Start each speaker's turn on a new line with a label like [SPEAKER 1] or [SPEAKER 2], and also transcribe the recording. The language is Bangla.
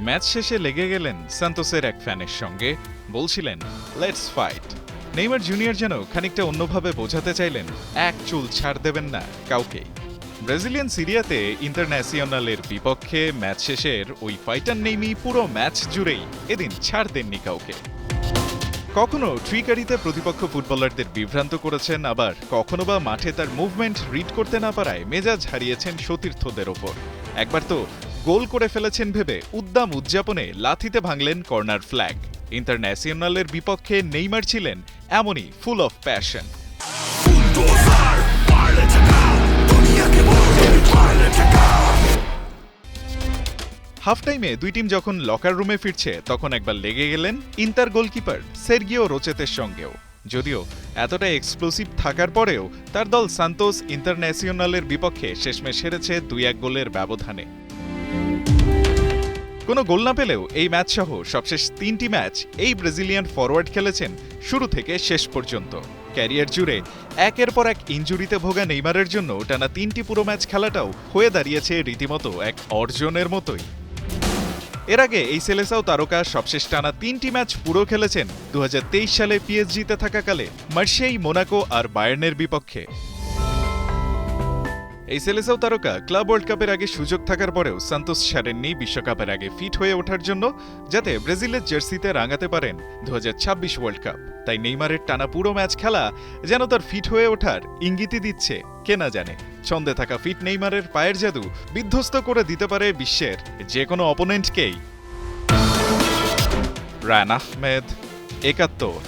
[SPEAKER 1] ম্যাচ শেষে লেগে গেলেন সান্তোসের এক ফ্যানের সঙ্গে, বলছিলেন লেটস ফাইট। নেইমার জুনিয়র যেন খানিকটা অন্যভাবে বোঝাতে চাইলেন এক চুল ছাড় দেবেন না কাউকেই। ব্রাজিলিয়ান সিরিয়াতে ইন্টারন্যাশনালের বিপক্ষে ম্যাচ শেষের ওই ফাইটার নেইমি পুরো ম্যাচ জুড়েই এদিন ছাড় দেননি কাউকে। কখনো ট্রিকারিতে প্রতিপক্ষ ফুটবলারদের বিভ্রান্ত করেছেন, আবার কখনো বা মাঠে তার মুভমেন্ট রিড করতে না পারায় মেজাজ হারিয়েছেন সতীর্থদের ওপর। একবার তো গোল করে ফেলেছেন ভেবে উদ্দাম উদযাপনে লাথিতে ভাঙলেন কর্নার ফ্ল্যাগ। ইন্টারন্যাশনালের বিপক্ষে নেইমার ছিলেন এমনই ফুল অফ প্যাশন। হাফ টাইমে দুই টিম যখন লকার রুমে ফিরছে তখন একবার লেগে গেলেন ইন্টার গোলকিপার সের্গিও রোচেতের সঙ্গেও। যদিও এতটা এক্সপ্লোসিভ থাকার পরেও তার দল সান্তোস ইন্টারন্যাশনালের বিপক্ষে শেষমেশ হেরেছে 2-1 গোলের ব্যবধানে। কোনো গোল না পেলেও এই ম্যাচ সহ সবশেষ 3টি ম্যাচ এই ব্রাজিলিয়ান ফরওয়ার্ড খেলেছেন শুরু থেকে শেষ পর্যন্ত। ক্যারিয়ার জুড়ে একের পর এক ইনজুরিতে ভোগা নেইমারের জন্য টানা 3টি পুরো ম্যাচ খেলাটাও হয়ে দাঁড়িয়েছে রীতিমতো এক অর্জনের মতোই। এর আগে এই সেলেসাও তারকা সবশেষ টানা 3টি ম্যাচ পুরো খেলেছেন 2023 সালে পিএসজিতে থাকাকালে মার্সেই, মোনাকো আর বায়ার্নের বিপক্ষে। এই সেলেসাও তারকা ক্লাব ওয়ার্ল্ড কাপের আগে সুযোগ থাকার পরেও সান্তোস ছাড়েননি বিশ্বকাপের আগে ফিট হয়ে ওঠার জন্য, যাতে ব্রাজিলের জার্সিতে রাঙাতে পারেন 2026 ওয়ার্ল্ড কাপ। তাই নেইমারের টানা পুরো ম্যাচ খেলা যেন তার ফিট হয়ে ওঠার ইঙ্গিতই দিচ্ছে কে না জানে। ছন্দে থাকা ফিট নেইমারের পায়ের জাদু বিধ্বস্ত করে দিতে পারে বিশ্বের যে কোনো অপোনেন্টকেই। রায়হান আহমেদ, ৭১।